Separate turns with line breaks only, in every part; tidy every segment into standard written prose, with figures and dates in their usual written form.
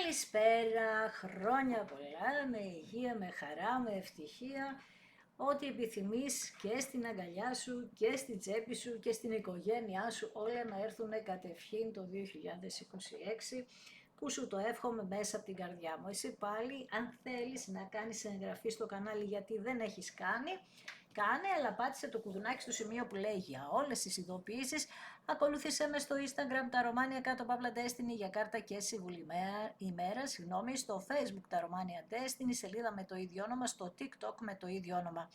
Καλησπέρα, χρόνια πολλά, με υγεία, με χαρά, με ευτυχία, ό,τι επιθυμείς και στην αγκαλιά σου και στην τσέπη σου και στην οικογένειά σου, όλα να έρθουν κατευχήν το 2026, που σου το εύχομαι μέσα από την καρδιά μου. Εσύ πάλι, αν θέλεις να κάνεις εγγραφή στο κανάλι γιατί δεν έχεις κάνει, κάνε, αλλά πάτησε το κουδουνάκι στο σημείο που λέει για όλες τις ειδοποιήσεις. Ακολούθησέ με στο Instagram τα Ρωμάνια κάτω παύλα Destiny για κάρτα και συμβουλή ημέρα, στο Facebook τα Ρωμάνια Destiny, σελίδα με το ίδιο όνομα, στο TikTok με το ίδιο όνομα.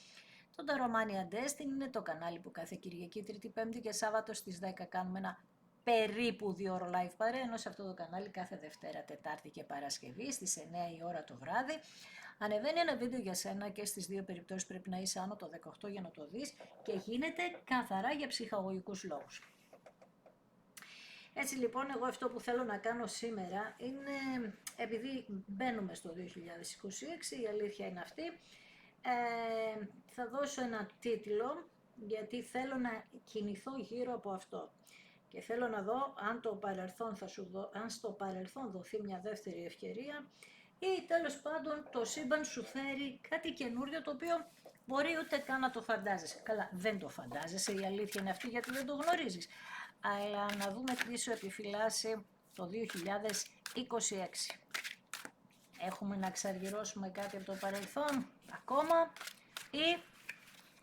Το Τα Ρωμάνια Destiny είναι το κανάλι που κάθε Κυριακή, Τρίτη, Πέμπτη και Σάββατο στις 10 κάνουμε ένα περίπου 2 ώρο live παρέα, ενώ σε αυτό το κανάλι κάθε Δευτέρα, Τετάρτη και Παρασκευή στις 9 η ώρα το βράδυ ανεβαίνει ένα βίντεο για σένα και στις δύο περιπτώσεις πρέπει να είσαι άνω το 18 για να το δεις και γίνεται καθαρά για ψυχαγωγικούς λόγους. Έτσι λοιπόν, εγώ αυτό που θέλω να κάνω σήμερα είναι, επειδή μπαίνουμε στο 2026, η αλήθεια είναι αυτή, θα δώσω ένα τίτλο γιατί θέλω να κινηθώ γύρω από αυτό. Και θέλω να δω αν, αν στο παρελθόν δοθεί μια δεύτερη ευκαιρία ή τέλος πάντων το σύμπαν σου φέρει κάτι καινούριο το οποίο μπορεί ούτε καν να το φαντάζεσαι. Καλά, δεν το φαντάζεσαι, η αλήθεια είναι αυτή γιατί δεν το γνωρίζεις. Αλλά να δούμε τι σου επιφυλάσσει το 2026. Έχουμε να ξαργυρώσουμε κάτι από το παρελθόν ακόμα ή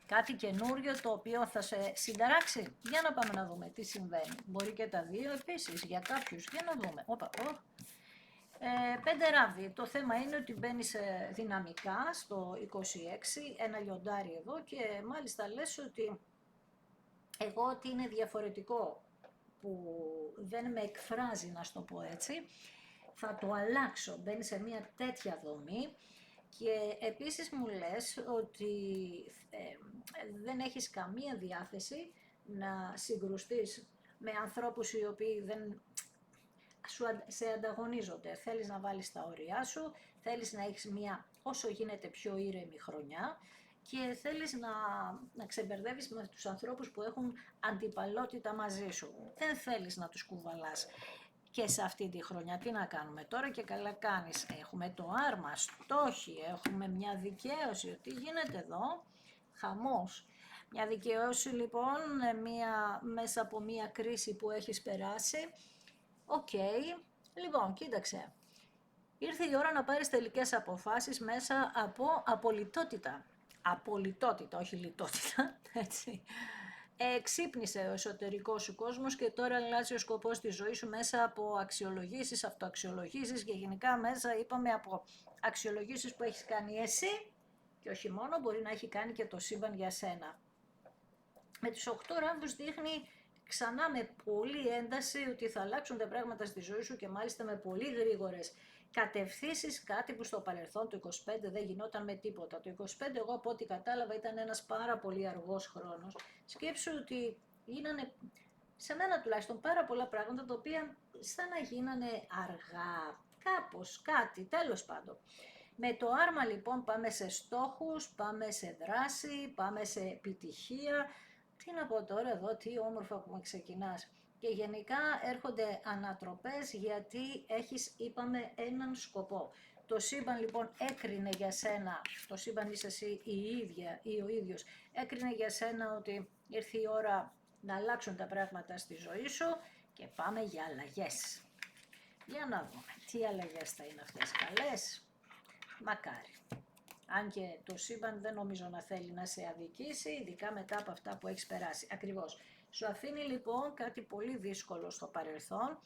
κάτι καινούριο το οποίο θα σε συνταράξει. Για να πάμε να δούμε τι συμβαίνει. Μπορεί και τα δύο επίσης για κάποιους. Για να δούμε. Πέντε ράβδι. Το θέμα είναι ότι μπαίνεις δυναμικά στο 26, ένα λιοντάρι εδώ και μάλιστα λες ότι εγώ ότι είναι διαφορετικό που δεν με εκφράζει, να στο πω έτσι, θα το αλλάξω. Μπαίνει σε μια τέτοια δομή. Και επίσης μου λες ότι δεν έχεις καμία διάθεση να συγκρουστείς με ανθρώπους οι οποίοι δεν σε ανταγωνίζονται. Θέλεις να βάλεις τα όρια σου, θέλεις να έχεις μια όσο γίνεται πιο ήρεμη χρονιά και θέλεις να ξεμπερδεύεις με τους ανθρώπους που έχουν αντιπαλότητα μαζί σου. Δεν θέλεις να τους κουβαλάς. Και σε αυτή τη χρονιά τι να κάνουμε τώρα και καλά κάνεις. Έχουμε το άρμα, στόχοι, έχουμε μια δικαίωση. Τι γίνεται εδώ, χαμός. Μια δικαίωση λοιπόν μέσα από μια κρίση που έχεις περάσει. Οκ, λοιπόν κοίταξε. Ήρθε η ώρα να πάρεις τελικές αποφάσεις μέσα από απολυτότητα. Απολυτότητα, όχι λιτότητα, έτσι. Ξύπνησε ο εσωτερικός σου κόσμος και τώρα αλλάζει ο σκοπός της ζωής σου μέσα από αξιολογήσεις, αυτοαξιολογήσεις και γενικά μέσα είπαμε από αξιολογήσεις που έχεις κάνει εσύ και όχι μόνο, μπορεί να έχει κάνει και το σύμπαν για σένα. Με τους 8 ράμβους δείχνει ξανά με πολύ ένταση ότι θα αλλάξουν τα πράγματα στη ζωή σου και μάλιστα με πολύ γρήγορες κατευθύνσεις, κάτι που στο παρελθόν το 25 δεν γινόταν με τίποτα. Το 25 εγώ από ό,τι κατάλαβα ήταν ένας πάρα πολύ αργός χρόνος. Σκέψου ότι γίνανε, σε μένα τουλάχιστον, πάρα πολλά πράγματα τα οποία σαν να γίνανε αργά, κάπως, κάτι, τέλος πάντων. Με το άρμα λοιπόν πάμε σε στόχους, πάμε σε δράση, πάμε σε επιτυχία. Τι να πω τώρα εδώ, τι όμορφα που με ξεκινάς. Και γενικά έρχονται ανατροπές γιατί έχεις, είπαμε, έναν σκοπό. Το σύμπαν λοιπόν έκρινε για σένα, το σύμπαν είσαι εσύ η ίδια ή ο ίδιος, έκρινε για σένα ότι ήρθε η ώρα να αλλάξουν τα πράγματα στη ζωή σου και πάμε για αλλαγές. Για να δούμε, τι αλλαγές θα είναι αυτές, καλές, μακάρι. Αν και το σύμπαν δεν νομίζω να θέλει να σε αδικήσει, ειδικά μετά από αυτά που έχεις περάσει. Ακριβώς. Σου αφήνει λοιπόν κάτι πολύ δύσκολο στο παρελθόν,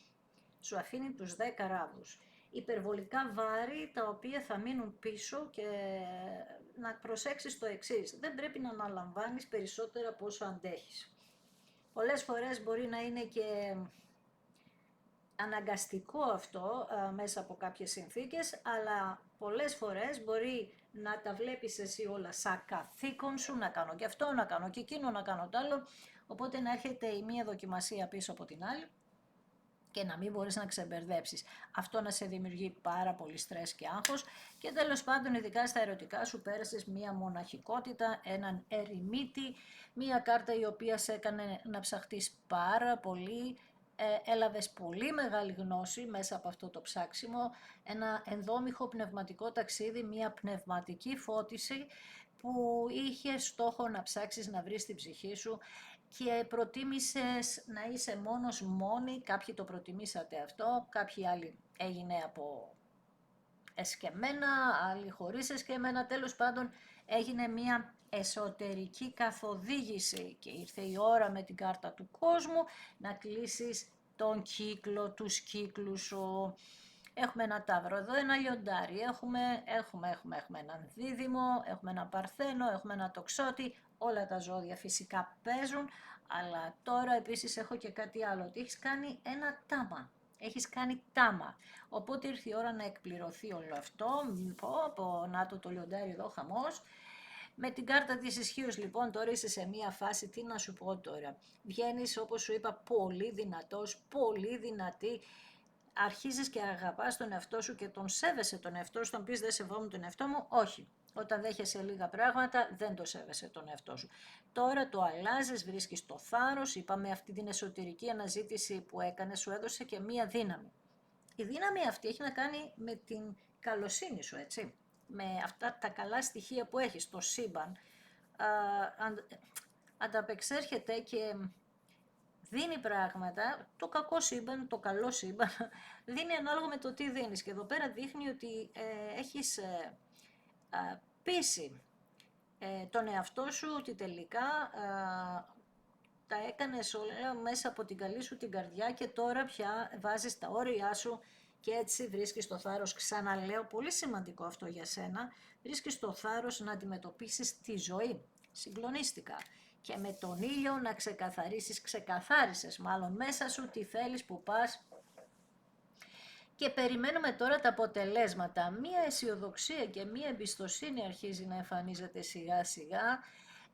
σου αφήνει τους 10 ράβδους. Υπερβολικά βάρη τα οποία θα μείνουν πίσω και να προσέξεις το εξής. Δεν πρέπει να αναλαμβάνεις περισσότερα από όσο αντέχεις. Πολλές φορές μπορεί να είναι και αναγκαστικό αυτό μέσα από κάποιες συνθήκες, αλλά πολλές φορές μπορεί να τα βλέπεις εσύ όλα σαν καθήκον σου, να κάνω και αυτό, να κάνω και εκείνο, να κάνω το άλλο, οπότε να έρχεται η μία δοκιμασία πίσω από την άλλη και να μην μπορείς να ξεμπερδέψεις. Αυτό να σε δημιουργεί πάρα πολύ στρες και άγχος και τέλος πάντων ειδικά στα ερωτικά σου πέρασες μία μοναχικότητα, έναν ερημίτη, μία κάρτα η οποία σε έκανε να ψαχτείς πάρα πολύ, έλαβες πολύ μεγάλη γνώση μέσα από αυτό το ψάξιμο, ένα ενδόμηχο πνευματικό ταξίδι, μια πνευματική φώτιση που είχε στόχο να ψάξεις να βρεις την ψυχή σου και προτίμησες να είσαι μόνος μόνη, κάποιοι το προτιμήσατε αυτό, κάποιοι άλλοι έγινε από εσκεμμένα, άλλοι χωρίς εσκεμμένα, τέλος πάντων έγινε μια εσωτερική καθοδήγηση και ήρθε η ώρα με την κάρτα του κόσμου να κλείσεις τον κύκλο, τους κύκλους σου. Έχουμε ένα ταύρο εδώ, ένα λιοντάρι, έχουμε έναν δίδυμο, έχουμε ένα παρθένο, έχουμε ένα τοξότη, όλα τα ζώδια φυσικά παίζουν, αλλά τώρα επίσης έχω και κάτι άλλο, ότι έχεις κάνει ένα τάμα. Έχεις κάνει τάμα. Οπότε ήρθε η ώρα να εκπληρωθεί όλο αυτό. Από να το λιοντάρι εδώ, χαμός. Με την κάρτα της ισχύως λοιπόν τώρα είσαι σε μία φάση, τι να σου πω τώρα. Βγαίνεις όπως σου είπα πολύ δυνατός, πολύ δυνατή. Αρχίζεις και αγαπάς τον εαυτό σου και τον σέβεσαι τον εαυτό σου. Τον πεις δεν σεβόμουν τον εαυτό μου, όχι. Όταν δέχεσαι λίγα πράγματα δεν το σέβεσαι τον εαυτό σου. Τώρα το αλλάζεις, βρίσκεις το θάρρος, είπαμε αυτή την εσωτερική αναζήτηση που έκανε σου έδωσε και μία δύναμη. Η δύναμη αυτή έχει να κάνει με την καλοσύνη σου, έτσι. Με αυτά τα καλά στοιχεία που έχεις στο σύμπαν. Ανταπεξέρχεται και δίνει πράγματα, το κακό σύμπαν, το καλό σύμπαν, δίνει ανάλογα με το τι δίνεις. Και εδώ πέρα δείχνει ότι έχεις πείσει τον εαυτό σου ότι τελικά τα έκανες όλα μέσα από την καλή σου την καρδιά και τώρα πια βάζεις τα όρια σου και έτσι βρίσκεις το θάρρος, ξαναλέω, πολύ σημαντικό αυτό για σένα, βρίσκεις το θάρρος να αντιμετωπίσεις τη ζωή. Συγκλονίστηκα. Και με τον ήλιο να ξεκαθάρισες μάλλον μέσα σου τι θέλεις, που πας. Και περιμένουμε τώρα τα αποτελέσματα. Μία αισιοδοξία και μία εμπιστοσύνη αρχίζει να εμφανίζεται σιγά σιγά.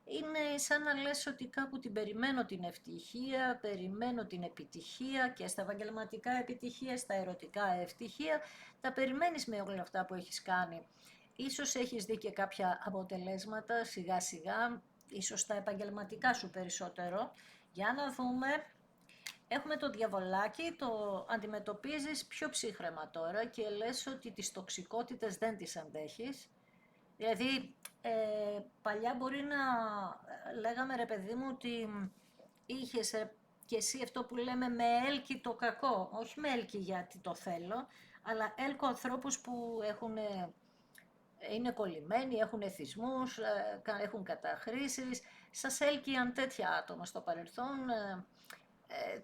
Είναι σαν να λες ότι κάπου την περιμένω την ευτυχία, περιμένω την επιτυχία και στα επαγγελματικά επιτυχία, στα ερωτικά ευτυχία. Τα περιμένεις με όλα αυτά που έχεις κάνει. Ίσως έχεις δει και κάποια αποτελέσματα σιγά σιγά, ίσως τα επαγγελματικά σου περισσότερο. Για να δούμε. Έχουμε το διαβολάκι, το αντιμετωπίζεις πιο ψύχρεμα τώρα και λες ότι τις τοξικότητες δεν τις αντέχεις. Δηλαδή, παλιά μπορεί να λέγαμε ρε παιδί μου ότι είχες και εσύ αυτό που λέμε με έλκει το κακό, όχι με έλκει γιατί το θέλω, αλλά έλκω ανθρώπους που είναι κολλημένοι, έχουν εθισμούς, έχουν καταχρήσεις, σας έλκυαν τέτοια άτομα στο παρελθόν,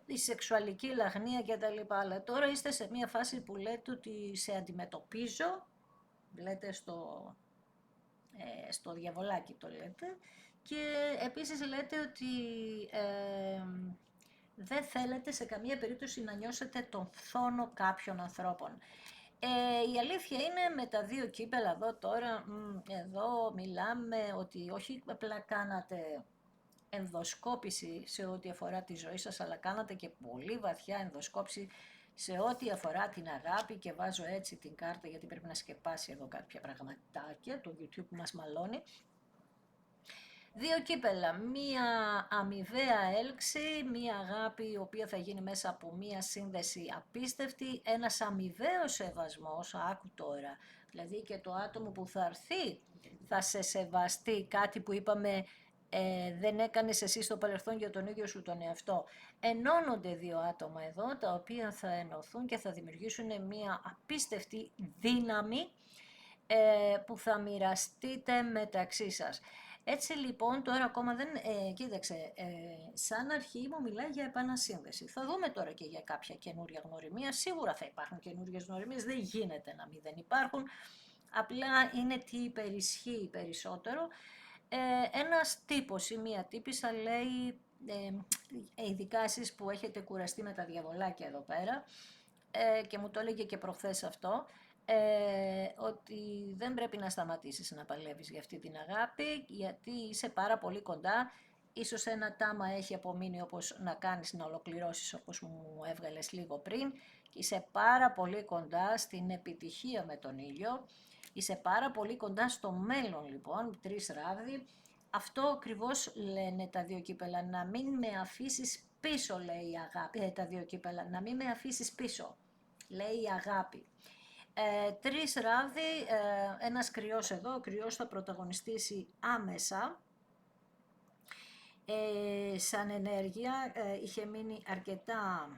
η σεξουαλική λαγνία και τα λοιπά, αλλά τώρα είστε σε μια φάση που λέτε ότι σε αντιμετωπίζω, λέτε στο διαβολάκι το λέτε, και επίσης λέτε ότι δεν θέλετε σε καμία περίπτωση να νιώσετε τον φθόνο κάποιων ανθρώπων. Η αλήθεια είναι με τα δύο κύπελα εδώ τώρα, εδώ μιλάμε ότι όχι απλά κάνατε ενδοσκόπηση σε ό,τι αφορά τη ζωή σας, αλλά κάνατε και πολύ βαθιά ενδοσκόπηση σε ό,τι αφορά την αγάπη και βάζω έτσι την κάρτα γιατί πρέπει να σκεπάσει εδώ κάποια πραγματάκια, το YouTube που μας μαλώνει. Δύο κύπελα, μία αμοιβαία έλξη, μία αγάπη η οποία θα γίνει μέσα από μία σύνδεση απίστευτη, ένας αμοιβαίος σεβασμός, άκου τώρα, δηλαδή και το άτομο που θα έρθει θα σε σεβαστεί, κάτι που είπαμε δεν έκανες εσύ στο παρελθόν για τον ίδιο σου τον εαυτό. Ενώνονται δύο άτομα εδώ, τα οποία θα ενωθούν και θα δημιουργήσουν μία απίστευτη δύναμη που θα μοιραστείτε μεταξύ σας. Έτσι λοιπόν τώρα ακόμα δεν, κοίταξε, σαν αρχή μου μιλάει για επανασύνδεση. Θα δούμε τώρα και για κάποια καινούρια γνωριμία. Σίγουρα θα υπάρχουν καινούριες γνωριμίες, δεν γίνεται να μην δεν υπάρχουν. Απλά είναι τι υπερισχύει περισσότερο. Ένας τύπος ή μία τύπισσα λέει, ειδικά εσείς που έχετε κουραστεί με τα διαβολάκια εδώ πέρα, και μου το έλεγε και προχθές αυτό, ότι δεν πρέπει να σταματήσεις να παλεύεις για αυτή την αγάπη, γιατί είσαι πάρα πολύ κοντά, ίσως ένα τάμα έχει απομείνει όπως να κάνεις να ολοκληρώσεις όπως μου έβγαλες λίγο πριν, και είσαι πάρα πολύ κοντά στην επιτυχία με τον ήλιο, είσαι πάρα πολύ κοντά στο μέλλον λοιπόν, 3 ράβδοι. Αυτό ακριβώς λένε τα δύο κύπελα, να μην με αφήσεις πίσω, λέει η αγάπη, τα δύο κύπελα, να μην με αφήσεις πίσω, λέει η αγάπη. 3 ράβδι, ένας κρυός εδώ, ο κρυός θα πρωταγωνιστήσει άμεσα. Σαν ενέργεια είχε μείνει αρκετά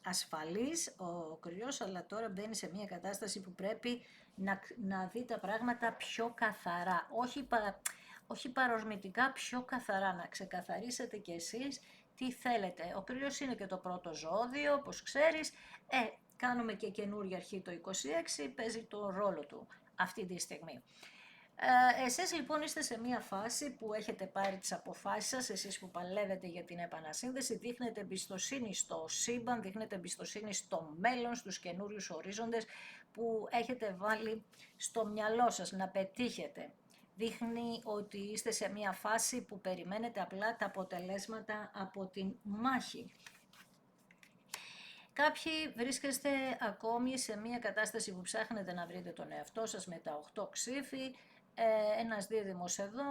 ασφαλής ο κρυός, αλλά τώρα μπαίνει σε μια κατάσταση που πρέπει να δει τα πράγματα πιο καθαρά, όχι παρορμητικά, πιο καθαρά, να ξεκαθαρίσετε κι εσείς τι θέλετε. Ο κρυός είναι και το πρώτο ζώδιο, όπως ξέρεις, κάνουμε και καινούργια αρχή το 26, παίζει το ρόλο του αυτή τη στιγμή. Εσείς λοιπόν είστε σε μια φάση που έχετε πάρει τις αποφάσεις σας, εσείς που παλεύετε για την επανασύνδεση, δείχνετε εμπιστοσύνη στο σύμπαν, δείχνετε εμπιστοσύνη στο μέλλον, στους καινούριους ορίζοντες που έχετε βάλει στο μυαλό σας να πετύχετε. Δείχνει ότι είστε σε μια φάση που περιμένετε απλά τα αποτελέσματα από την μάχη. Κάποιοι βρίσκεστε ακόμη σε μια κατάσταση που ψάχνετε να βρείτε τον εαυτό σας με τα 8 ξύφη, ένας δίδυμος εδώ.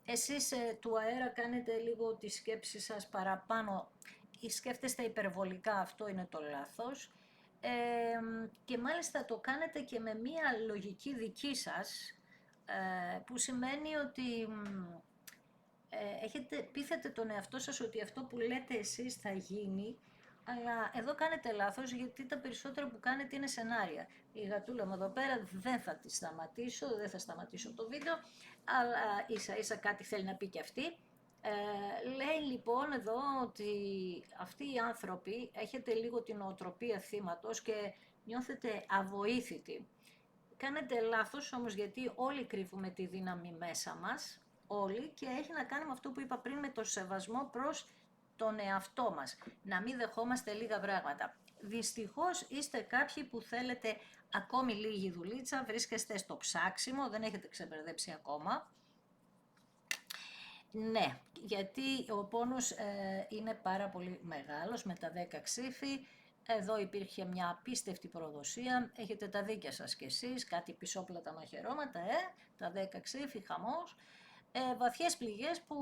Εσείς του αέρα κάνετε λίγο τη σκέψη σας παραπάνω, ή σκέφτεστε υπερβολικά, αυτό είναι το λάθος. Και μάλιστα το κάνετε και με μία λογική δική σας, που σημαίνει ότι πείθετε τον εαυτό σας ότι αυτό που λέτε εσείς θα γίνει, αλλά εδώ κάνετε λάθος, γιατί τα περισσότερα που κάνετε είναι σενάρια. Η γατούλα μου εδώ πέρα δεν θα τη σταματήσω, δεν θα σταματήσω το βίντεο, αλλά ίσα ίσα κάτι θέλει να πει και αυτή. Λέει λοιπόν εδώ ότι αυτοί οι άνθρωποι έχετε λίγο την οτροπία θύματος και νιώθετε αβοήθητοι. Κάνετε λάθος όμως, γιατί όλοι κρύβουμε τη δύναμη μέσα μας, όλοι, και έχει να κάνει με αυτό που είπα πριν, με το σεβασμό προς τον εαυτό μας, να μην δεχόμαστε λίγα πράγματα. Δυστυχώς είστε κάποιοι που θέλετε ακόμη λίγη δουλίτσα, βρίσκεστε στο ψάξιμο, δεν έχετε ξεμπερδέψει ακόμα. Ναι, γιατί ο πόνος είναι πάρα πολύ μεγάλος με τα 10 ξύφη. Εδώ υπήρχε μια απίστευτη προδοσία, έχετε τα δίκια σας κι εσείς, κάτι πισόπλατα μαχαιρώματα, τα 10 ξύφη, χαμός. Βαθιές πληγές που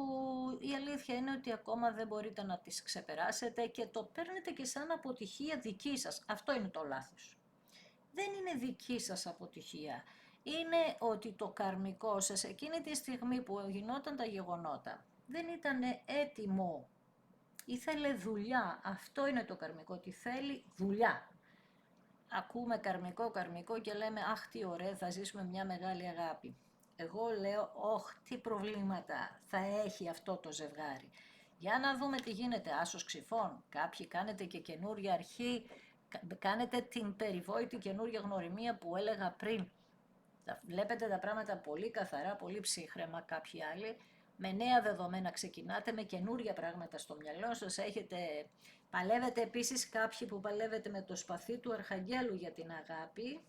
η αλήθεια είναι ότι ακόμα δεν μπορείτε να τις ξεπεράσετε και το παίρνετε και σαν αποτυχία δική σας. Αυτό είναι το λάθος. Δεν είναι δική σας αποτυχία. Είναι ότι το καρμικό σας εκείνη τη στιγμή που γινόταν τα γεγονότα δεν ήταν έτοιμο. Ήθελε δουλειά. Αυτό είναι το καρμικό, ότι θέλει δουλειά. Ακούμε καρμικό και λέμε αχ τι ωραία, θα ζήσουμε μια μεγάλη αγάπη. Εγώ λέω, τι προβλήματα θα έχει αυτό το ζευγάρι. Για να δούμε τι γίνεται, άσος ξυφών. Κάποιοι κάνετε και καινούρια αρχή, κάνετε την περιβόητη καινούρια γνωριμία που έλεγα πριν. Βλέπετε τα πράγματα πολύ καθαρά, πολύ ψύχραιμα, κάποιοι άλλοι. Με νέα δεδομένα ξεκινάτε, με καινούρια πράγματα στο μυαλό σας. Παλεύετε επίσης κάποιοι που παλεύετε με το σπαθί του Αρχαγγέλου για την αγάπη.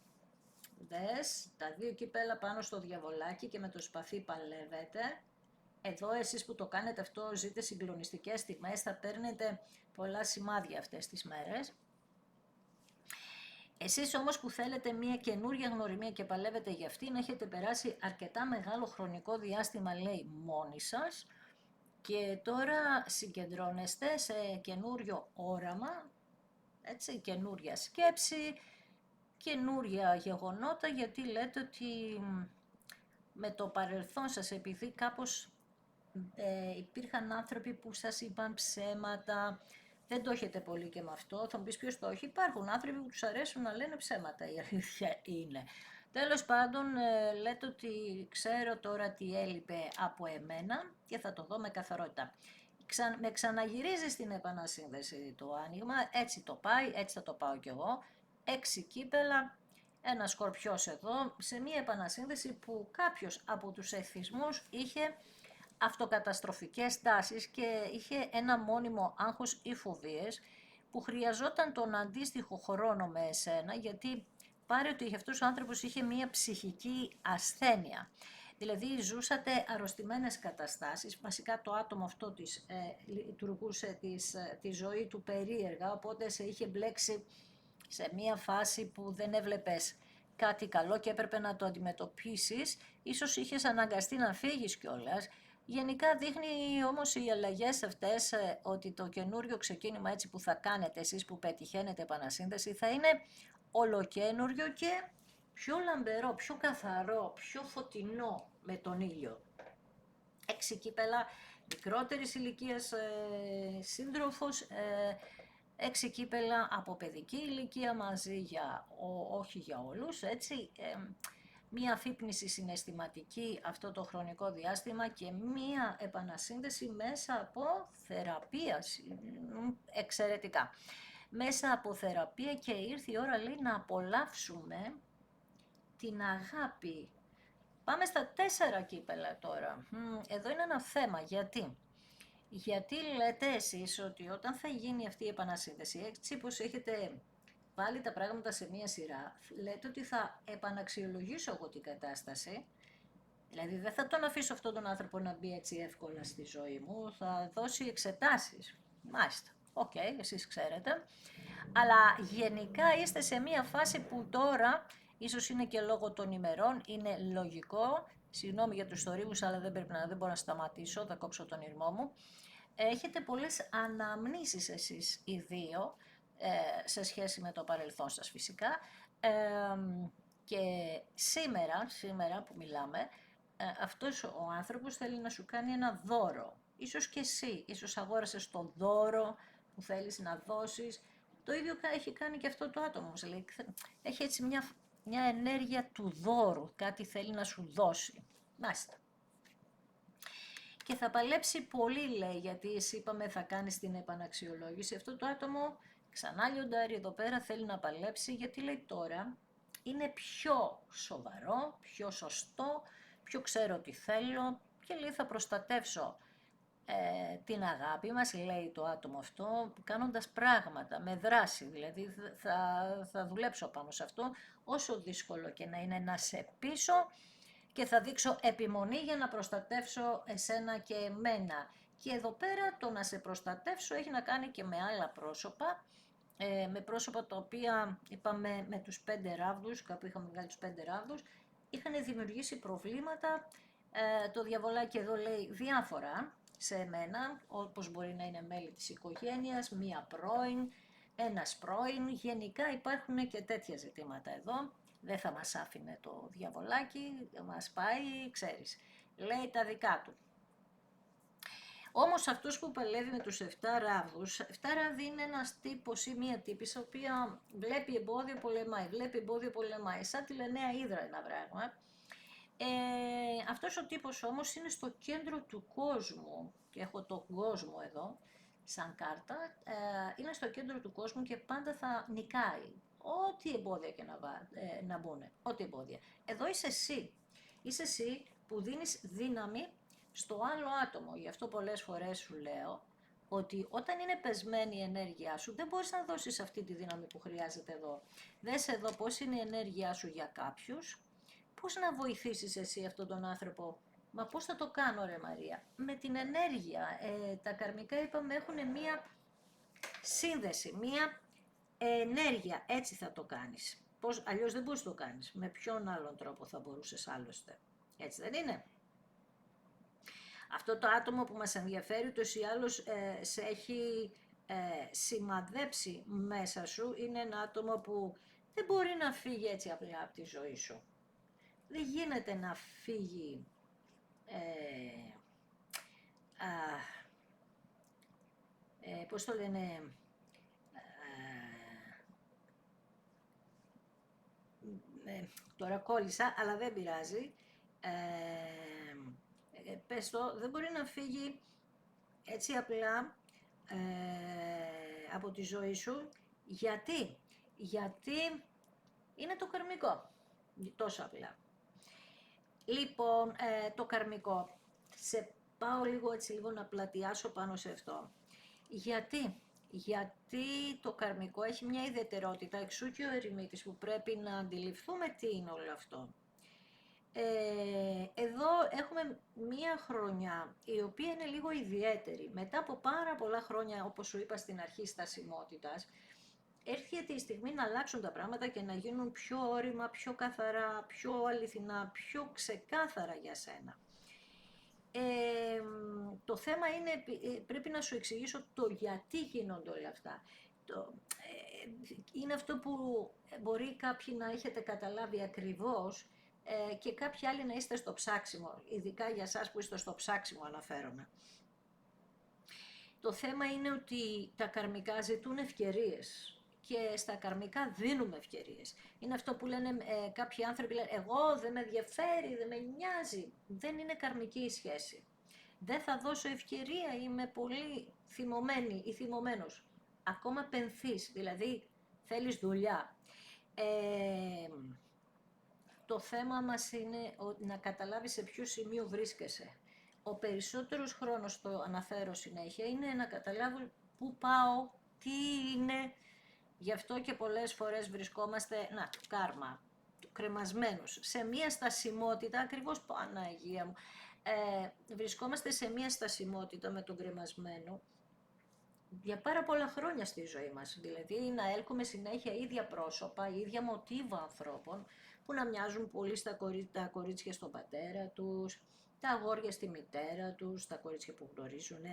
Δες, τα δύο κύπελα πάνω στο διαβολάκι και με το σπαθί παλεύετε. Εδώ εσείς που το κάνετε αυτό ζείτε συγκλονιστικές στιγμές, θα παίρνετε πολλά σημάδια αυτές τις μέρες. Εσείς όμως που θέλετε μια καινούρια γνωριμία και παλεύετε για αυτήν, έχετε περάσει αρκετά μεγάλο χρονικό διάστημα, λέει, μόνοι σας, και τώρα συγκεντρώνεστε σε καινούριο όραμα, έτσι, καινούρια σκέψη, καινούρια γεγονότα, γιατί λέτε ότι με το παρελθόν σας, επειδή κάπως υπήρχαν άνθρωποι που σας είπαν ψέματα, δεν το έχετε πολύ και με αυτό, θα μου πεις ποιος το έχει, υπάρχουν άνθρωποι που τους αρέσουν να λένε ψέματα, η αλήθεια είναι. Τέλος πάντων, λέτε ότι ξέρω τώρα τι έλειπε από εμένα και θα το δω με καθαρότητα. Με ξαναγυρίζει στην επανασύνδεση το άνοιγμα, έτσι το πάει, έτσι θα το πάω κι εγώ. 6 κύπελα, ένα σκορπιός εδώ, σε μια επανασύνδεση που κάποιος από τους εθισμούς είχε αυτοκαταστροφικές τάσεις και είχε ένα μόνιμο άγχος ή φοβίες που χρειαζόταν τον αντίστοιχο χρόνο με εσένα, γιατί πάρε ότι αυτός ο άνθρωπος είχε μία ψυχική ασθένεια. Δηλαδή ζούσατε αρρωστημένες καταστάσεις, βασικά το άτομο αυτό λειτουργούσε τη ζωή του περίεργα, οπότε σε είχε μπλέξει σε μία φάση που δεν έβλεπες κάτι καλό και έπρεπε να το αντιμετωπίσεις. Ίσως είχες αναγκαστεί να φύγεις κιόλας, Γενικά δείχνει όμως οι αλλαγές αυτές ότι το καινούριο ξεκίνημα έτσι που θα κάνετε εσείς που πετυχαίνετε επανασύνδεση θα είναι ολοκένουριο και πιο λαμπερό, πιο καθαρό, πιο φωτεινό με τον ήλιο. 6 κύπελα, μικρότερης ηλικίας σύντροφος, 6 κύπελα από παιδική ηλικία μαζί όχι για όλους, έτσι. Μία αφύπνιση συναισθηματική αυτό το χρονικό διάστημα και μία επανασύνδεση μέσα από θεραπεία, εξαιρετικά. Μέσα από θεραπεία και ήρθε η ώρα, λέει, να απολαύσουμε την αγάπη. Πάμε στα 4 κύπελα τώρα. Εδώ είναι ένα θέμα. Γιατί λέτε εσείς ότι όταν θα γίνει αυτή η επανασύνδεση, έτσι πως έχετε βάλει τα πράγματα σε μία σειρά, λέτε ότι θα επαναξιολογήσω εγώ την κατάσταση, δηλαδή δεν θα τον αφήσω αυτόν τον άνθρωπο να μπει έτσι εύκολα στη ζωή μου, θα δώσει εξετάσεις. Μάλιστα, οκ, εσείς ξέρετε. Αλλά γενικά είστε σε μία φάση που τώρα, ίσως είναι και λόγω των ημερών, είναι λογικό, συγγνώμη για τους θορύβους, αλλά δεν μπορώ να σταματήσω, θα κόψω τον ήρμό μου. Έχετε πολλές αναμνήσεις εσείς οι δύο, σε σχέση με το παρελθόν σας φυσικά, και σήμερα που μιλάμε, αυτός ο άνθρωπος θέλει να σου κάνει ένα δώρο. Ίσως και εσύ, ίσως αγόρασες το δώρο που θέλεις να δώσεις. Το ίδιο έχει κάνει και αυτό το άτομο, δηλαδή, έχει έτσι μια ενέργεια του δώρου, κάτι θέλει να σου δώσει. Μάλιστα. Και θα παλέψει πολύ, λέει, γιατί εσύ είπαμε θα κάνεις την επαναξιολόγηση. Αυτό το άτομο, ξανά λιοντάρι εδώ πέρα, θέλει να παλέψει, γιατί λέει τώρα είναι πιο σοβαρό, πιο σωστό, πιο ξέρω τι θέλω και λέει θα προστατεύσω την αγάπη μας, λέει το άτομο αυτό, κάνοντας πράγματα, με δράση, δηλαδή θα δουλέψω πάνω σε αυτό, όσο δύσκολο και να είναι να σε πείσω, και θα δείξω επιμονή για να προστατεύσω εσένα και εμένα. Και εδώ πέρα το να σε προστατεύσω έχει να κάνει και με άλλα πρόσωπα, με πρόσωπα τα οποία είπαμε με τους 5 ράβδους, κάπου είχαμε βγάλει τους 5 ράβδους, είχαν δημιουργήσει προβλήματα. Το διαβολάκι εδώ λέει διάφορα σε εμένα, όπως μπορεί να είναι μέλη της οικογένειας, μία πρώην, ένας πρώην, γενικά υπάρχουν και τέτοια ζητήματα εδώ. Δεν θα μας άφηνε το διαβολάκι, μας πάει, ξέρεις, λέει τα δικά του. Όμως αυτός που παλεύει με τους 7 ράβδους, 7 ράβδοι είναι ένας τύπος ή μία τύπησα, η οποία βλέπει εμπόδιο, πολεμάει, σαν τη Λενέα Ύδρα ένα πράγμα. Αυτός ο τύπος όμως είναι στο κέντρο του κόσμου, και έχω τον κόσμο εδώ, σαν κάρτα, είναι στο κέντρο του κόσμου και πάντα θα νικάει. Ό,τι εμπόδια και να μπουν, ό,τι εμπόδια. Εδώ είσαι εσύ. Είσαι εσύ που δίνεις δύναμη στο άλλο άτομο. Γι' αυτό πολλές φορές σου λέω ότι όταν είναι πεσμένη η ενέργειά σου, δεν μπορείς να δώσεις αυτή τη δύναμη που χρειάζεται εδώ. Δες εδώ πώς είναι η ενέργειά σου για κάποιους, πώς να βοηθήσεις εσύ αυτόν τον άνθρωπο. Μα πώς θα το κάνω, ρε Μαρία? Με την ενέργεια. Τα καρμικά, είπαμε, έχουν μία σύνδεση, μία ενέργεια. Έτσι θα το κάνεις. Αλλιώς δεν μπορείς να το κάνεις. Με ποιον άλλον τρόπο θα μπορούσες άλλωστε? Έτσι δεν είναι? Αυτό το άτομο που μας ενδιαφέρει, ούτως ή άλλως σε έχει σημαδέψει μέσα σου, είναι ένα άτομο που δεν μπορεί να φύγει έτσι απλά από τη ζωή σου. Δεν γίνεται να φύγει πώς το λένε, τώρα κόλλησα, αλλά δεν πειράζει, πες το, δεν μπορεί να φύγει έτσι απλά από τη ζωή σου. Γιατί είναι το καρμικό, τόσο απλά. Λοιπόν, το καρμικό, σε πάω λίγο να πλατιάσω πάνω σε αυτό. Γιατί το καρμικό έχει μια ιδιαιτερότητα, εξού και ο ερημίτης, που πρέπει να αντιληφθούμε τι είναι όλο αυτό. Εδώ έχουμε μία χρονιά η οποία είναι λίγο ιδιαίτερη. Μετά από πάρα πολλά χρόνια, όπως σου είπα στην αρχή, στασιμότητας, έρχεται η στιγμή να αλλάξουν τα πράγματα και να γίνουν πιο όρημα, πιο καθαρά, πιο αληθινά, πιο ξεκάθαρα για σένα. Το θέμα είναι, πρέπει να σου εξηγήσω το γιατί γίνονται όλα αυτά. Είναι αυτό που μπορεί κάποιοι να έχετε καταλάβει ακριβώς και κάποιοι άλλοι να είστε στο ψάξιμο, ειδικά για εσάς που είστε στο ψάξιμο αναφέρομαι. Το θέμα είναι ότι τα καρμικά ζητούν ευκαιρίες και στα καρμικά δίνουμε ευκαιρίες. Είναι αυτό που λένε κάποιοι άνθρωποι, λένε, εγώ δεν με ενδιαφέρει, δεν με νοιάζει. Δεν είναι καρμική η σχέση. Δεν θα δώσω ευκαιρία, είμαι πολύ θυμωμένη ή θυμωμένος. Ακόμα πενθείς, δηλαδή θέλεις δουλειά. Το θέμα μας είναι να καταλάβεις σε ποιο σημείο βρίσκεσαι. Ο περισσότερος χρόνος, το αναφέρω συνέχεια, είναι να καταλάβω πού πάω, τι είναι. Γι' αυτό και πολλές φορές βρισκόμαστε, κάρμα, κρεμασμένους, σε μία στασιμότητα, ακριβώς Παναγία μου, βρισκόμαστε σε μία στασιμότητα με τον κρεμασμένο για πάρα πολλά χρόνια στη ζωή μας. Δηλαδή να έλκουμε συνέχεια ίδια πρόσωπα, ίδια μοτίβα ανθρώπων που να μοιάζουν πολύ τα κορίτσια στον πατέρα τους, τα αγόρια στη μητέρα τους, τα κορίτσια που γνωρίζουν.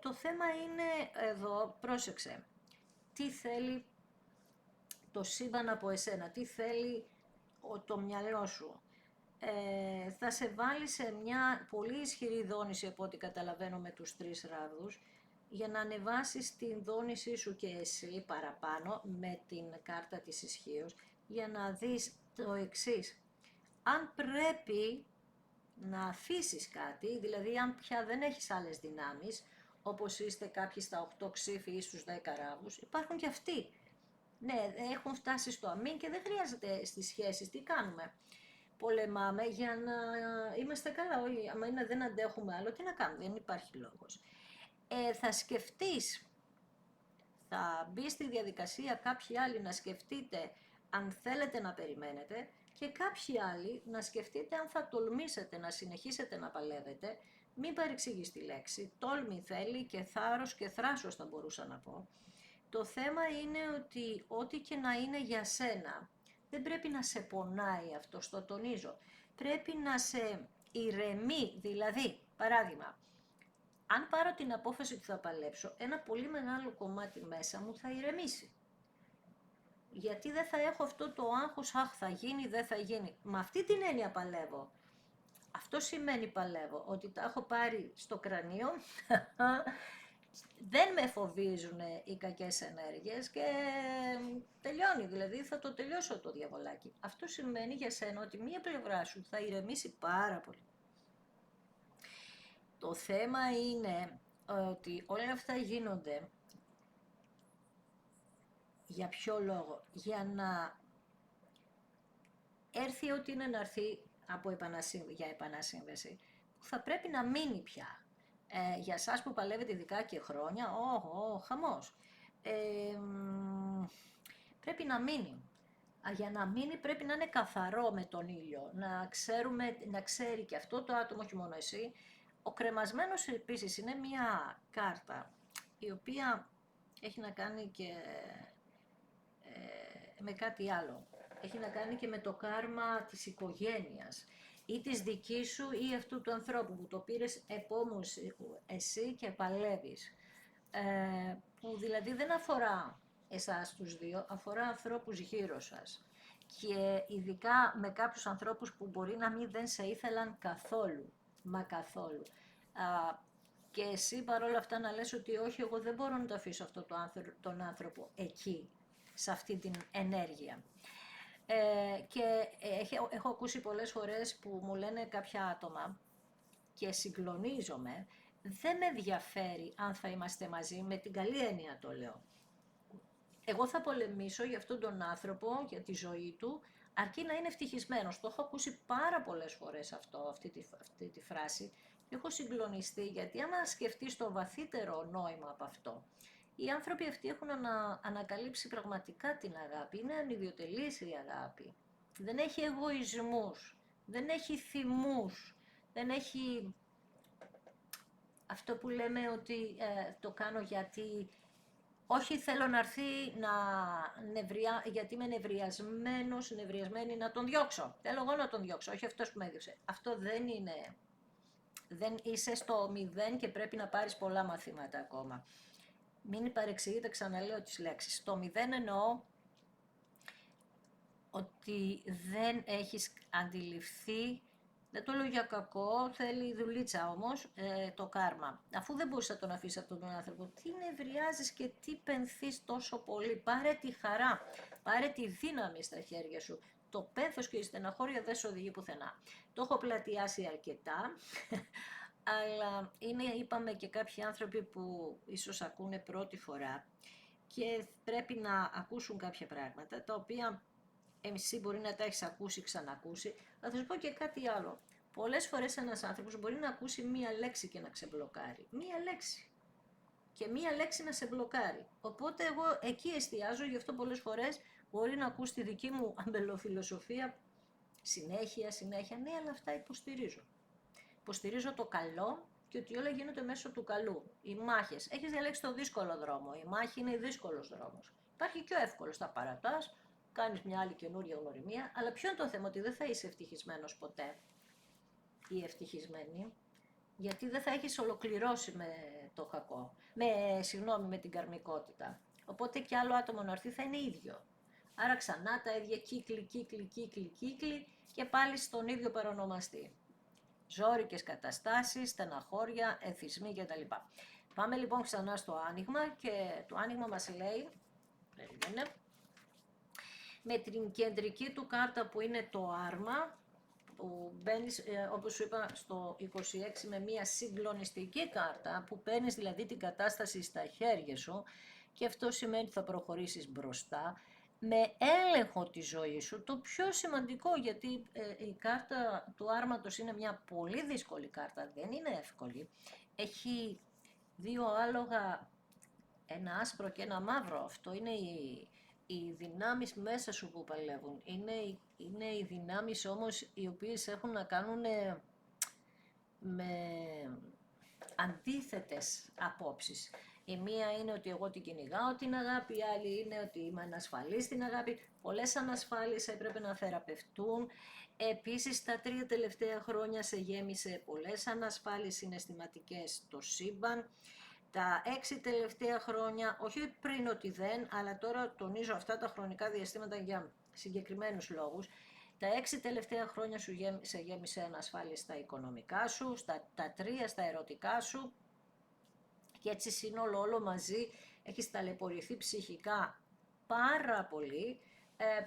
Το θέμα είναι εδώ, πρόσεξε, τι θέλει το σύμπαν από εσένα, τι θέλει το μυαλό σου. Θα σε βάλει σε μια πολύ ισχυρή δόνηση από ό,τι καταλαβαίνω με τους 3 ράδους για να ανεβάσεις την δόνησή σου και εσύ παραπάνω με την κάρτα της ισχύως για να δεις το εξής. Αν πρέπει να αφήσεις κάτι, δηλαδή αν πια δεν έχεις άλλες δυνάμεις, όπως είστε κάποιοι στα 8 ξύφη ή στους 10 ράβους, υπάρχουν και αυτοί. Ναι, έχουν φτάσει στο αμήν και δεν χρειάζεται στις σχέσεις. Τι κάνουμε? Πολεμάμε για να είμαστε καλά. Όχι, άμα είναι δεν αντέχουμε άλλο, τι να κάνουμε, δεν υπάρχει λόγος. Θα σκεφτείς, θα μπει στη διαδικασία κάποιοι άλλοι να σκεφτείτε αν θέλετε να περιμένετε και κάποιοι άλλοι να σκεφτείτε αν θα τολμήσετε να συνεχίσετε να παλεύετε. Μην παρεξηγείς τη λέξη, τόλμη θέλει και θάρρος και θράσος θα μπορούσα να πω. Το θέμα είναι ότι ό,τι και να είναι για σένα, δεν πρέπει να σε πονάει αυτό, το τονίζω. Πρέπει να σε ηρεμεί, δηλαδή, παράδειγμα, αν πάρω την απόφαση ότι θα παλέψω, ένα πολύ μεγάλο κομμάτι μέσα μου θα ηρεμήσει. Γιατί δεν θα έχω αυτό το άγχος, αχ θα γίνει, δεν θα γίνει. Με αυτή την έννοια παλεύω. Αυτό σημαίνει παλεύω, ότι τα έχω πάρει στο κρανίο, δεν με φοβίζουν οι κακές ενέργειες και τελειώνει, δηλαδή θα το τελειώσω το διαβολάκι. Αυτό σημαίνει για σένα ότι μία πλευρά σου θα ηρεμήσει πάρα πολύ. Το θέμα είναι ότι όλα αυτά γίνονται για ποιο λόγο? Για να έρθει ό,τι είναι να έρθει για επανασύνδεση, που θα πρέπει να μείνει πια. Για εσάς που παλεύετε ειδικά και χρόνια, χαμός. Πρέπει να μείνει. Για να μείνει πρέπει να είναι καθαρό με τον ήλιο, να ξέρει και αυτό το άτομο, όχι μόνο εσύ. Ο κρεμασμένος επίσης είναι μια κάρτα η οποία έχει να κάνει και με κάτι άλλο. Έχει να κάνει και με το κάρμα της οικογένειας ή της δικής σου ή αυτού του ανθρώπου που το πήρες επόμους εσύ και παλεύεις. Που δηλαδή δεν αφορά εσάς τους δύο, αφορά ανθρώπους γύρω σας. Και ειδικά με κάποιους ανθρώπους που μπορεί να μην δεν σε ήθελαν καθόλου, μα καθόλου. Και εσύ παρόλα αυτά να λες ότι όχι, εγώ δεν μπορώ να το αφήσω αυτό τον άνθρωπο εκεί, σε αυτή την ενέργεια. Και έχω ακούσει πολλές φορές που μου λένε κάποια άτομα και συγκλονίζομαι, δεν με ενδιαφέρει αν θα είμαστε μαζί, με την καλή έννοια το λέω. Εγώ θα πολεμήσω για αυτόν τον άνθρωπο, για τη ζωή του, αρκεί να είναι ευτυχισμένος. Το έχω ακούσει πάρα πολλές φορές αυτή τη φράση και έχω συγκλονιστεί, γιατί άμα σκεφτείς το βαθύτερο νόημα από αυτό, οι άνθρωποι αυτοί έχουν ανακαλύψει πραγματικά την αγάπη, είναι ανιδιοτελής η αγάπη. Δεν έχει εγωισμούς, δεν έχει θυμούς, δεν έχει αυτό που λέμε ότι το κάνω γιατί όχι θέλω να έρθει γιατί είμαι νευριασμένη να τον διώξω. Θέλω εγώ να τον διώξω, όχι αυτός που με έδιωξε. Αυτό δεν είναι Δεν είσαι στο 0 και πρέπει να πάρεις πολλά μαθήματα ακόμα. Μην παρεξηγείτε, ξαναλέω τις λέξεις. Στο 0 εννοώ ότι δεν έχεις αντιληφθεί, δεν το λέω για κακό, θέλει δουλίτσα όμως, το κάρμα. Αφού δεν μπορείς να τον αφήσεις αυτόν τον άνθρωπο, τι νευριάζεις και τι πενθείς τόσο πολύ? Πάρε τη χαρά, πάρε τη δύναμη στα χέρια σου. Το πένθος και η στεναχώρια δεν σε οδηγεί πουθενά. Το έχω πλατιάσει αρκετά, αλλά είναι, είπαμε, και κάποιοι άνθρωποι που ίσως ακούνε πρώτη φορά και πρέπει να ακούσουν κάποια πράγματα, τα οποία εσύ μπορεί να τα έχεις ακούσει, ξανακούσει. Θα σου πω και κάτι άλλο. Πολλές φορές ένας άνθρωπος μπορεί να ακούσει μία λέξη και να ξεμπλοκάρει. Μία λέξη. Και μία λέξη να σε μπλοκάρει. Οπότε εγώ εκεί εστιάζω, γι' αυτό πολλές φορές μπορεί να ακούσει τη δική μου αμπελοφιλοσοφία συνέχεια. Ναι, αλλά αυτά υποστηρίζω. Υποστηρίζω το καλό και ότι όλα γίνονται μέσω του καλού. Οι μάχες. Έχεις διαλέξει το δύσκολο δρόμο. Η μάχη είναι δύσκολος δρόμος. Υπάρχει και ο εύκολος. Τα παρατάς, κάνεις μια άλλη καινούρια γνωριμία. Αλλά ποιο είναι το θέμα? Ότι δεν θα είσαι ευτυχισμένος ποτέ ή ευτυχισμένη. Γιατί δεν θα έχεις ολοκληρώσει με το κακό. Με την καρμικότητα. Οπότε και άλλο άτομο να έρθει θα είναι ίδιο. Άρα ξανά τα ίδια κύκλοι και πάλι στον ίδιο παρονομαστή. Ζόρικες καταστάσεις, στεναχώρια, εθισμοί κτλ. Πάμε λοιπόν ξανά στο άνοιγμα και το άνοιγμα μας λέει, με την κεντρική του κάρτα που είναι το άρμα, που μπαίνεις, όπως σου είπα, στο 26 με μια συγκλονιστική κάρτα, που παίρνεις δηλαδή την κατάσταση στα χέρια σου και αυτό σημαίνει ότι θα προχωρήσεις μπροστά, με έλεγχο τη ζωή σου, το πιο σημαντικό, γιατί η κάρτα του άρματος είναι μια πολύ δύσκολη κάρτα, δεν είναι εύκολη. Έχει δύο άλογα, ένα άσπρο και ένα μαύρο. Αυτό είναι οι δυνάμεις μέσα σου που παλεύουν. Είναι οι δυνάμεις όμως οι οποίες έχουν να κάνουν με αντίθετες απόψεις. Η μία είναι ότι εγώ την κυνηγάω την αγάπη, η άλλη είναι ότι είμαι ανασφαλής στην αγάπη. Πολλές ανασφάλειες έπρεπε να θεραπευτούν. Επίσης, τα 3 τελευταία χρόνια σε γέμισε πολλές ανασφάλειες συναισθηματικές το σύμπαν. Τα 6 τελευταία χρόνια, όχι πριν ότι δεν, αλλά τώρα τονίζω αυτά τα χρονικά διαστήματα για συγκεκριμένους λόγους, τα 6 τελευταία χρόνια σε γέμισε ανασφάλεια στα οικονομικά σου, τα 3 στα ερωτικά σου και έτσι σύνολο όλο μαζί έχεις ταλαιπωρηθεί ψυχικά πάρα πολύ,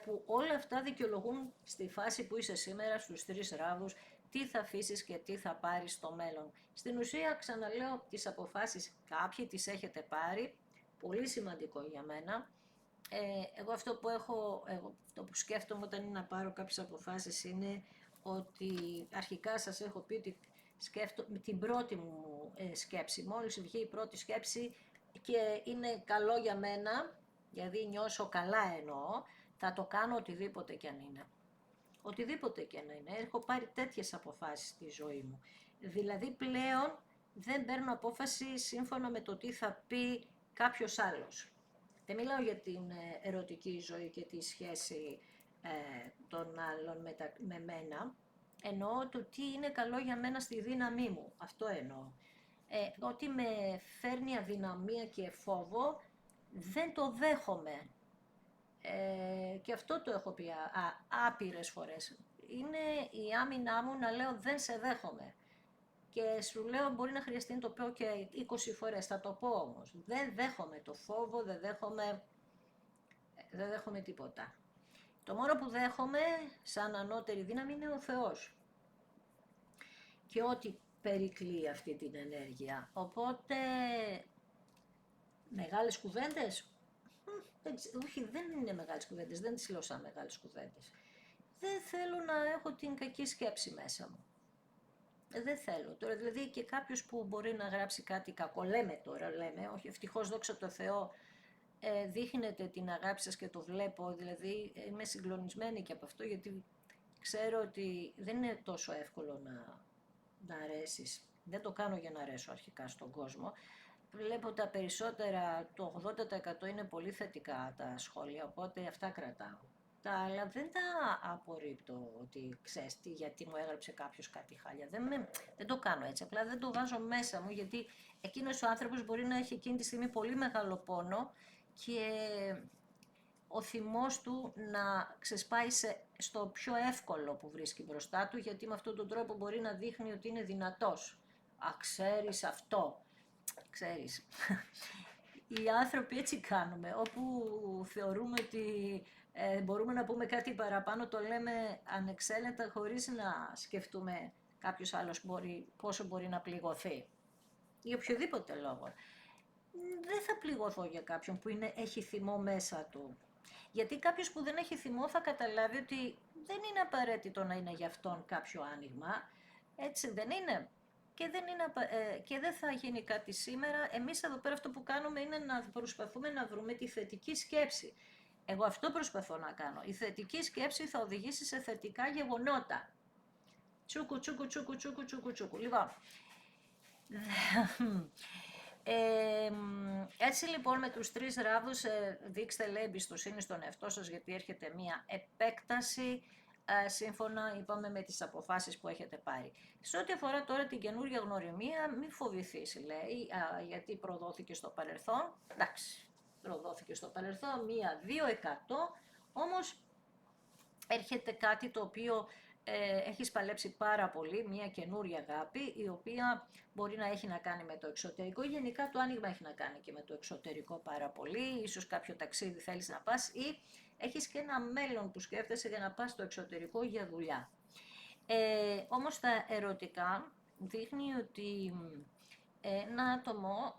που όλα αυτά δικαιολογούν στη φάση που είσαι σήμερα, στους 3 ράβους, τι θα αφήσεις και τι θα πάρεις στο μέλλον. Στην ουσία, ξαναλέω, τις αποφάσεις κάποιοι τις έχετε πάρει, πολύ σημαντικό για μένα. Εγώ αυτό που σκέφτομαι όταν είναι να πάρω κάποιες αποφάσεις είναι ότι αρχικά σας έχω πει ότι σκέφτομαι την πρώτη μου σκέψη. Μόλις βγει η πρώτη σκέψη και είναι καλό για μένα, δηλαδή νιώσω καλά εννοώ, θα το κάνω οτιδήποτε κι αν είναι. Οτιδήποτε και να είναι. Έχω πάρει τέτοιες αποφάσεις στη ζωή μου. Δηλαδή πλέον δεν παίρνω απόφαση σύμφωνα με το τι θα πει κάποιος άλλος. Δεν μιλάω για την ερωτική ζωή και τη σχέση των άλλων με μένα. Εννοώ το τι είναι καλό για μένα στη δύναμή μου. Αυτό εννοώ. Ό,τι με φέρνει αδυναμία και φόβο, δεν το δέχομαι. Και αυτό το έχω πει άπειρες φορές. Είναι η άμυνά μου να λέω δεν σε δέχομαι. Και σου λέω μπορεί να χρειαστεί να το πω και 20 φορές, θα το πω όμως. Δεν δέχομαι το φόβο, δεν δέχομαι τίποτα. Το μόνο που δέχομαι σαν ανώτερη δύναμη είναι ο Θεός. Και ό,τι περικλεί αυτή την ενέργεια. Οπότε, μεγάλες κουβέντες. Όχι, δεν είναι μεγάλες κουβέντες, δεν τις λέω σαν μεγάλες κουβέντες. Δεν θέλω να έχω την κακή σκέψη μέσα μου. Δεν θέλω. Τώρα δηλαδή και κάποιος που μπορεί να γράψει κάτι κακό, λέμε, όχι, ευτυχώς δόξα τω Θεώ, δείχνετε την αγάπη σας και το βλέπω, δηλαδή είμαι συγκλονισμένη και από αυτό, γιατί ξέρω ότι δεν είναι τόσο εύκολο να αρέσεις. Δεν το κάνω για να αρέσω αρχικά στον κόσμο. Βλέπω τα περισσότερα, το 80% είναι πολύ θετικά τα σχόλια, οπότε αυτά κρατάω. Τα άλλα δεν τα απορρίπτω ότι ξέρεις τι, γιατί μου έγραψε κάποιος κάτι χάλια. Δεν το κάνω έτσι, απλά δεν το βάζω μέσα μου, γιατί εκείνος ο άνθρωπος μπορεί να έχει εκείνη τη στιγμή πολύ μεγάλο πόνο και ο θυμός του να ξεσπάει στο πιο εύκολο που βρίσκει μπροστά του, γιατί με αυτόν τον τρόπο μπορεί να δείχνει ότι είναι δυνατός. Α, ξέρεις αυτό, ξέρεις. Οι άνθρωποι έτσι κάνουμε, όπου θεωρούμε ότι μπορούμε να πούμε κάτι παραπάνω, το λέμε ανεξέλεγκτα χωρίς να σκεφτούμε κάποιος άλλος πόσο μπορεί να πληγωθεί. Για οποιοδήποτε λόγο. Δεν θα πληγωθώ για κάποιον που έχει θυμό μέσα του. Γιατί κάποιος που δεν έχει θυμό θα καταλάβει ότι δεν είναι απαραίτητο να είναι για αυτόν κάποιο άνοιγμα. Έτσι δεν είναι. Και δεν θα γίνει κάτι σήμερα. Εμείς εδώ πέρα αυτό που κάνουμε είναι να προσπαθούμε να βρούμε τη θετική σκέψη. Εγώ αυτό προσπαθώ να κάνω. Η θετική σκέψη θα οδηγήσει σε θετικά γεγονότα. Τσούκου, τσούκου, τσούκου, τσούκου, τσούκου, τσούκου. Λοιπόν, έτσι λοιπόν με τους τρεις ράβδους δείξτε λέει εμπιστοσύνη στον εαυτό σας, γιατί έρχεται μία επέκταση σύμφωνα είπαμε με τις αποφάσεις που έχετε πάρει. Σε ό,τι αφορά τώρα την καινούργια γνωριμία, μην φοβηθείς λέει, γιατί προδόθηκε στο παρελθόν. Εντάξει, προδόθηκε στο παρελθόν 1-2%, όμως έρχεται κάτι το οποίο έχεις παλέψει πάρα πολύ, μια καινούρια αγάπη, η οποία μπορεί να έχει να κάνει με το εξωτερικό. Γενικά το άνοιγμα έχει να κάνει και με το εξωτερικό πάρα πολύ. Ίσως κάποιο ταξίδι θέλεις να πας ή έχεις και ένα μέλλον που σκέφτεσαι για να πας στο εξωτερικό για δουλειά. Όμως τα ερωτικά δείχνει ότι ένα άτομο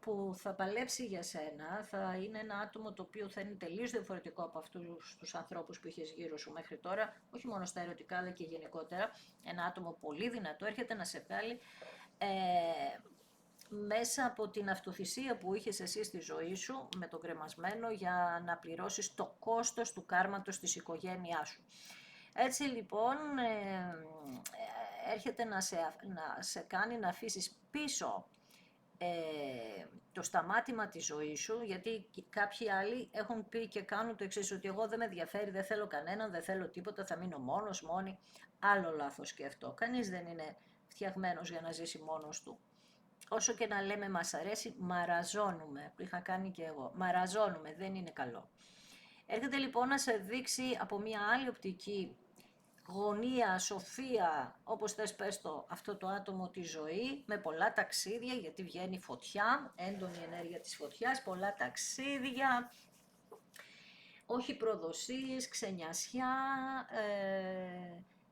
που θα παλέψει για σένα θα είναι ένα άτομο το οποίο θα είναι τελείως διαφορετικό από αυτούς τους ανθρώπους που είχες γύρω σου μέχρι τώρα, όχι μόνο στα ερωτικά αλλά και γενικότερα. Ένα άτομο πολύ δυνατό έρχεται να σε βγάλει μέσα από την αυτοθυσία που είχες εσύ στη ζωή σου με τον κρεμασμένο για να πληρώσεις το κόστος του κάρματος της οικογένειάς σου. Έτσι λοιπόν έρχεται να σε κάνει να αφήσεις πίσω το σταμάτημα της ζωής σου, γιατί κάποιοι άλλοι έχουν πει και κάνουν το εξής, ότι εγώ δεν με ενδιαφέρει, δεν θέλω κανέναν, δεν θέλω τίποτα, θα μείνω μόνος, μόνη. Άλλο λάθος και αυτό. Κανείς δεν είναι φτιαγμένος για να ζήσει μόνος του. Όσο και να λέμε μας αρέσει, μαραζώνουμε, που είχα κάνει και εγώ. Μαραζώνουμε, δεν είναι καλό. Έρχεται λοιπόν να σε δείξει από μια άλλη οπτική γωνία, σοφία, όπως θες πες το, αυτό το άτομο τη ζωή, με πολλά ταξίδια, γιατί βγαίνει φωτιά, έντονη ενέργεια της φωτιάς, πολλά ταξίδια, όχι προδοσίες, ξενιασιά,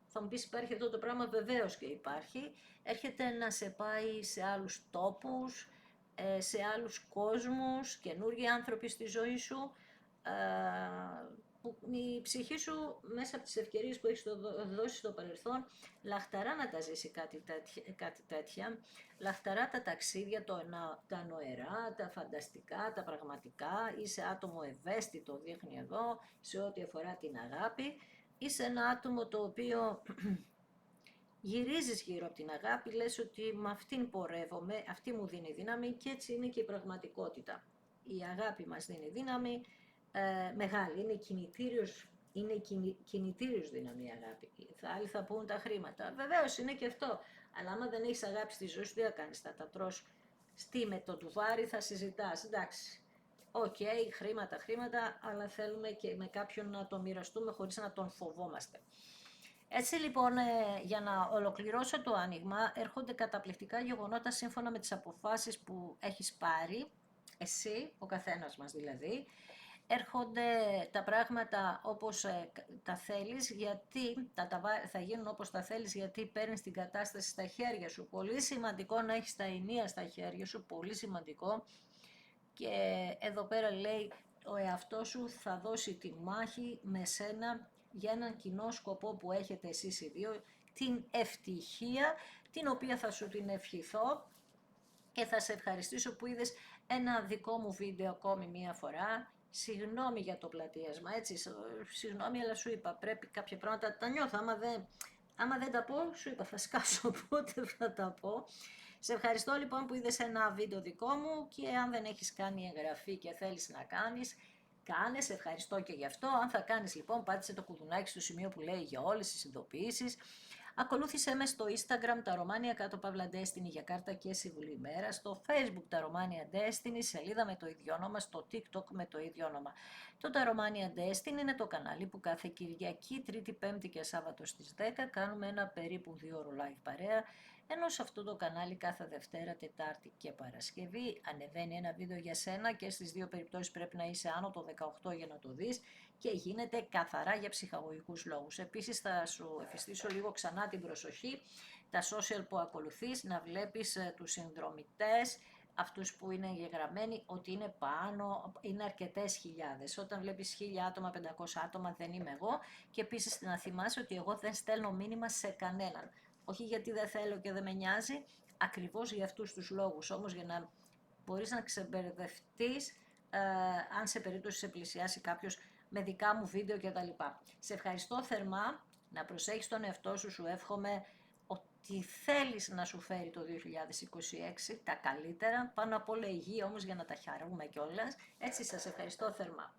θα μου πεις υπάρχει αυτό το πράγμα, βεβαίως και υπάρχει, έρχεται να σε πάει σε άλλους τόπους, σε άλλους κόσμους, καινούργιοι άνθρωποι στη ζωή σου, που η ψυχή σου μέσα από τις ευκαιρίες που έχεις δώσει στο παρελθόν λαχταρά να τα ζήσει κάτι τέτοια, λαχταρά τα ταξίδια, τα νοερά, τα φανταστικά, τα πραγματικά, είσαι άτομο ευαίσθητο δείχνει εδώ σε ό,τι αφορά την αγάπη, είσαι ένα άτομο το οποίο γυρίζεις γύρω από την αγάπη, λες ότι με αυτήν πορεύομαι, αυτή μου δίνει δύναμη και έτσι είναι και η πραγματικότητα. Η αγάπη μας δίνει δύναμη, μεγάλη, είναι κινητήριος δύναμη η αγάπη. Άλλοι θα πούν τα χρήματα. Βεβαίως είναι και αυτό. Αλλά άμα δεν έχεις αγάπη στη ζωή σου, τι θα κάνεις, θα τα τρως με το τουβάρι, θα συζητάς. Εντάξει, οκ, χρήματα, αλλά θέλουμε και με κάποιον να το μοιραστούμε χωρίς να τον φοβόμαστε. Έτσι λοιπόν, για να ολοκληρώσω το άνοιγμα, έρχονται καταπληκτικά γεγονότα σύμφωνα με τις αποφάσεις που έχεις πάρει, εσύ, ο καθένας μας δηλαδή. Έρχονται τα πράγματα όπως τα θέλεις, γιατί θα γίνουν όπως τα θέλεις, γιατί παίρνεις την κατάσταση στα χέρια σου. Πολύ σημαντικό να έχεις τα ενία στα χέρια σου, πολύ σημαντικό. Και εδώ πέρα λέει, ο εαυτός σου θα δώσει τη μάχη με σένα για έναν κοινό σκοπό που έχετε εσείς οι δύο, την ευτυχία, την οποία θα σου την ευχηθώ και θα σε ευχαριστήσω που είδες ένα δικό μου βίντεο ακόμη μία φορά. Συγγνώμη για το πλατείασμα, έτσι, συγγνώμη, αλλά σου είπα, πρέπει κάποια πράγματα τα νιώθω, άμα δεν τα πω, σου είπα, θα σκάσω, οπότε θα τα πω. Σε ευχαριστώ λοιπόν που είδες ένα βίντεο δικό μου και αν δεν έχεις κάνει εγγραφή και θέλεις να κάνεις, κάνε, σε ευχαριστώ και γι' αυτό. Αν θα κάνεις λοιπόν, πάτησε το κουδουνάκι στο σημείο που λέει για όλες τις ειδοποιήσεις. Ακολούθησέ με στο Instagram τα Ρωμάνια κάτω παύλα Destiny για κάρτα και συμβουλή ημέρα, στο Facebook τα Ρωμάνια Destiny, σελίδα με το ίδιο όνομα, στο TikTok με το ίδιο όνομα. Το τα Ρωμάνια Destiny είναι το κανάλι που κάθε Κυριακή, Τρίτη, Πέμπτη και Σάββατο στις 10 κάνουμε ένα περίπου 2 ώρο live παρέα, ενώ σε αυτό το κανάλι κάθε Δευτέρα, Τετάρτη και Παρασκευή ανεβαίνει ένα βίντεο για σένα και στις δύο περιπτώσεις πρέπει να είσαι άνω το 18 για να το δεις και γίνεται καθαρά για ψυχαγωγικούς λόγους. Επίσης θα σου εφιστήσω λίγο ξανά την προσοχή, τα social που ακολουθείς, να βλέπεις τους συνδρομητές, αυτούς που είναι εγγεγραμμένοι, ότι είναι πάνω, είναι αρκετές χιλιάδες. Όταν βλέπεις 1000 άτομα, 500 άτομα δεν είμαι εγώ και επίσης να θυμάσαι ότι εγώ δεν στέλνω μήνυμα σε κανέναν. Όχι γιατί δεν θέλω και δεν με νοιάζει, ακριβώς για αυτούς τους λόγους, όμως για να μπορείς να ξεμπερδευτείς αν σε περίπτωση σε πλησιάσει κάποιος με δικά μου βίντεο κτλ. Σε ευχαριστώ θερμά, να προσέχεις τον εαυτό σου, σου εύχομαι ότι θέλεις να σου φέρει το 2026 τα καλύτερα, πάνω απ' όλα υγεία όμως για να τα χαρούμε κιόλας. Έτσι σας ευχαριστώ θερμά.